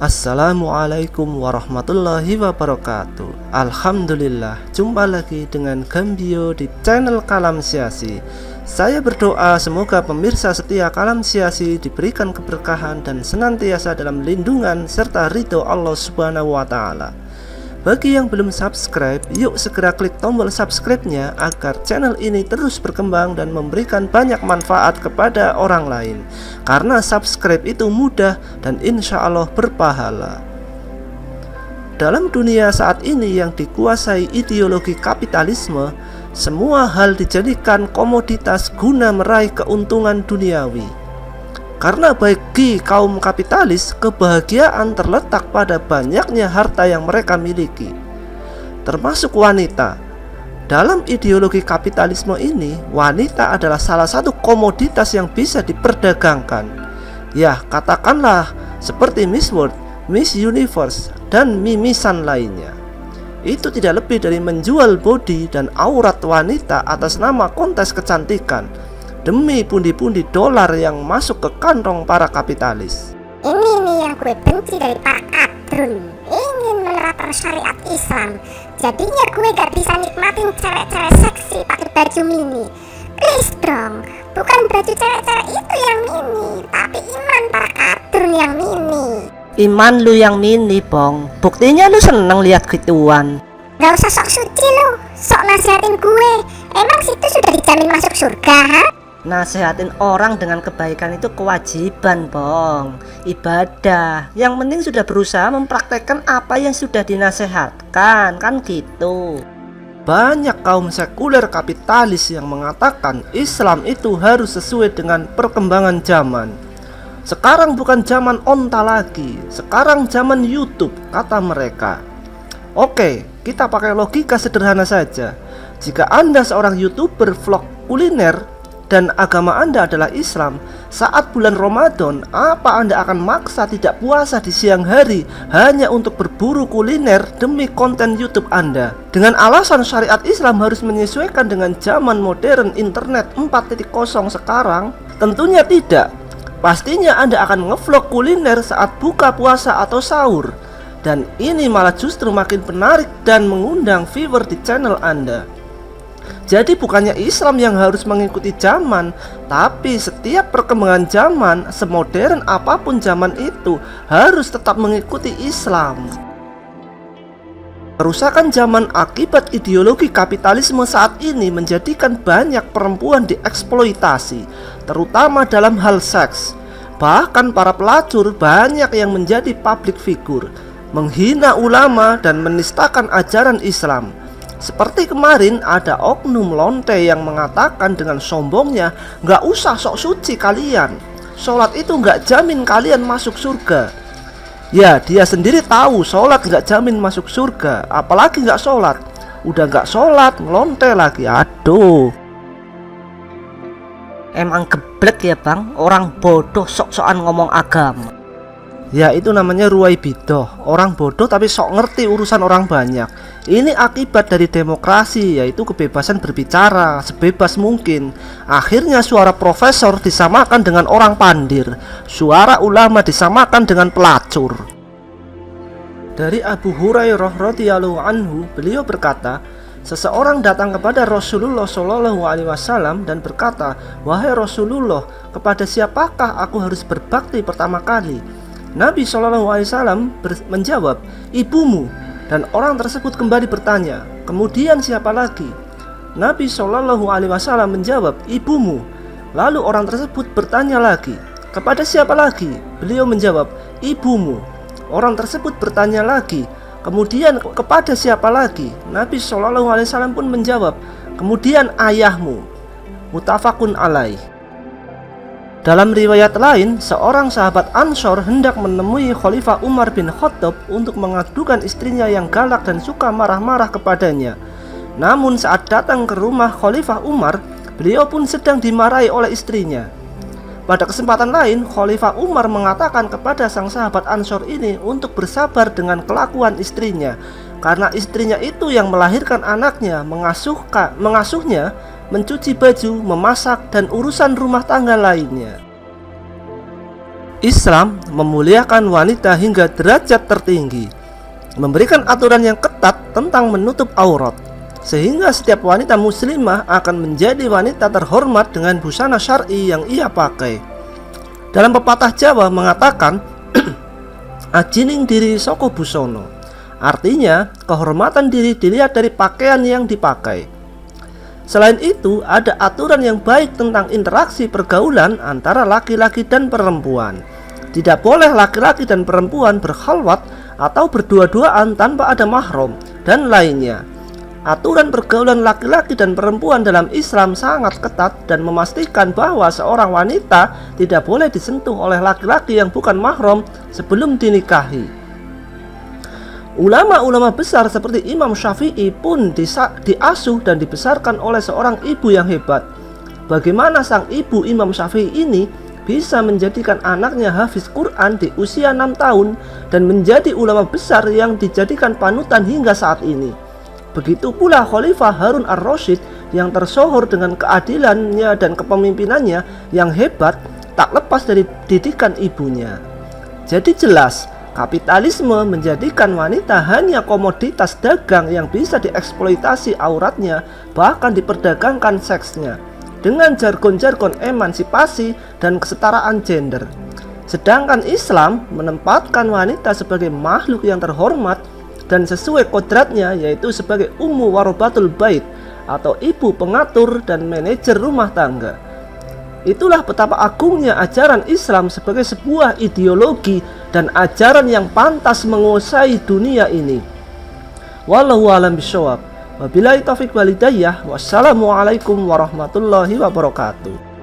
Assalamualaikum warahmatullahi wabarakatuh. Alhamdulillah, jumpa lagi dengan Gambio di channel Kalam Siasi. Saya berdoa semoga pemirsa setia Kalam Siasi diberikan keberkahan dan senantiasa dalam lindungan serta ridho Allah Subhanahu wa Ta'ala. Bagi yang belum subscribe, yuk segera klik tombol subscribe-nya agar channel ini terus berkembang dan memberikan banyak manfaat kepada orang lain. Karena subscribe itu mudah dan insya Allah berpahala. Dalam dunia saat ini yang dikuasai ideologi kapitalisme, semua hal dijadikan komoditas guna meraih keuntungan duniawi. Karena bagi kaum kapitalis, kebahagiaan terletak pada banyaknya harta yang mereka miliki, termasuk wanita. Dalam ideologi kapitalisme ini, wanita adalah salah satu komoditas yang bisa diperdagangkan. Ya, katakanlah seperti Miss World, Miss Universe, dan mimisan lainnya. Itu tidak lebih dari menjual bodi dan aurat wanita atas nama kontes kecantikan, demi pundi-pundi dolar yang masuk ke kantong para kapitalis. Ini nih yang gue benci dari para kadrun, ingin menerapkan syariat Islam. Jadinya gue gak bisa nikmatin cewek-cewek seksi pakai baju mini. Please dong, bukan baju cewek-cewek itu yang mini, tapi iman para kadrun yang mini. Iman lu yang mini, Bong. Buktinya lu seneng lihat gituan. Gak usah sok suci lu, sok nasihatin gue. Emang situ sudah dijamin masuk surga, ha? Nasehatin orang dengan kebaikan itu kewajiban, Bong. Ibadah. Yang penting sudah berusaha mempraktekkan apa yang sudah dinasehatkan, kan gitu. Banyak kaum sekuler kapitalis yang mengatakan Islam itu harus sesuai dengan perkembangan zaman. Sekarang bukan zaman onta lagi, sekarang zaman YouTube, kata mereka. Oke, kita pakai logika sederhana saja. Jika Anda seorang YouTuber vlog kuliner dan agama Anda adalah Islam, saat bulan Ramadan, apa Anda akan maksa tidak puasa di siang hari hanya untuk berburu kuliner demi konten YouTube Anda? Dengan alasan syariat Islam harus menyesuaikan dengan zaman modern internet 4.0 sekarang? Tentunya tidak. Pastinya Anda akan ngevlog kuliner saat buka puasa atau sahur. Dan ini malah justru makin menarik dan mengundang viewer di channel Anda. Jadi bukannya Islam yang harus mengikuti zaman, tapi setiap perkembangan zaman, semodern apapun zaman itu, harus tetap mengikuti Islam. Kerusakan zaman akibat ideologi kapitalisme saat ini menjadikan banyak perempuan dieksploitasi, terutama dalam hal seks. Bahkan para pelacur banyak yang menjadi public figure, menghina ulama dan menistakan ajaran Islam. Seperti kemarin ada oknum lonte yang mengatakan dengan sombongnya, "Gak usah sok suci kalian, sholat itu gak jamin kalian masuk surga." Ya, dia sendiri tahu sholat gak jamin masuk surga, apalagi gak sholat. Udah gak sholat, ngelonte lagi, aduh. Emang geblek ya, Bang. Orang bodoh sok-sokan ngomong agama. Ya, itu namanya ruwai bidoh. Orang bodoh tapi sok ngerti urusan orang banyak. Ini akibat dari demokrasi, yaitu kebebasan berbicara sebebas mungkin. Akhirnya suara profesor disamakan dengan orang pandir, suara ulama disamakan dengan pelacur. Dari Abu Hurairah radhiyallahu anhu, beliau berkata, seseorang datang kepada Rasulullah Shallallahu alaihi wasallam dan berkata, "Wahai Rasulullah, kepada siapakah aku harus berbakti pertama kali?" Nabi SAW menjawab, "Ibumu." Dan orang tersebut kembali bertanya, "Kemudian siapa lagi?" Nabi SAW menjawab, "Ibumu." Lalu orang tersebut bertanya lagi, "Kepada siapa lagi?" Beliau menjawab, "Ibumu." Orang tersebut bertanya lagi, "Kemudian kepada siapa lagi?" Nabi SAW pun menjawab, "Kemudian ayahmu." Muttafaqun alaih. Dalam riwayat lain, seorang sahabat Ansor hendak menemui Khalifah Umar bin Khattab untuk mengadukan istrinya yang galak dan suka marah-marah kepadanya. Namun saat datang ke rumah Khalifah Umar, beliau pun sedang dimarahi oleh istrinya. Pada kesempatan lain, Khalifah Umar mengatakan kepada sang sahabat Ansor ini untuk bersabar dengan kelakuan istrinya, karena istrinya itu yang melahirkan anaknya, mengasuhnya, mencuci baju, memasak, dan urusan rumah tangga lainnya. Islam memuliakan wanita hingga derajat tertinggi, memberikan aturan yang ketat tentang menutup aurat, sehingga setiap wanita muslimah akan menjadi wanita terhormat dengan busana syar'i yang ia pakai. Dalam pepatah Jawa mengatakan, ajining diri soko busono, artinya kehormatan diri dilihat dari pakaian yang dipakai. Selain itu, ada aturan yang baik tentang interaksi pergaulan antara laki-laki dan perempuan. Tidak boleh laki-laki dan perempuan berkhalwat atau berdua-duaan tanpa ada mahram dan lainnya. Aturan pergaulan laki-laki dan perempuan dalam Islam sangat ketat dan memastikan bahwa seorang wanita tidak boleh disentuh oleh laki-laki yang bukan mahram sebelum dinikahi. Ulama-ulama besar seperti Imam Syafi'i pun diasuh dan dibesarkan oleh seorang ibu yang hebat. Bagaimana sang ibu Imam Syafi'i ini bisa menjadikan anaknya hafiz Quran di usia 6 tahun dan menjadi ulama besar yang dijadikan panutan hingga saat ini. Begitu pula Khalifah Harun ar-Rasyid yang tersohor dengan keadilannya dan kepemimpinannya yang hebat, tak lepas dari didikan ibunya. Jadi jelas, kapitalisme menjadikan wanita hanya komoditas dagang yang bisa dieksploitasi auratnya, bahkan diperdagangkan seksnya dengan jargon-jargon emansipasi dan kesetaraan gender. Sedangkan Islam menempatkan wanita sebagai makhluk yang terhormat dan sesuai kodratnya, yaitu sebagai ummu warobatul bait atau ibu pengatur dan manajer rumah tangga. Itulah betapa agungnya ajaran Islam sebagai sebuah ideologi dan ajaran yang pantas menguasai dunia ini. Wallahu a'lam bishawab. Wabillahi taufiq wal hidayah. Wassalamualaikum warahmatullahi wabarakatuh.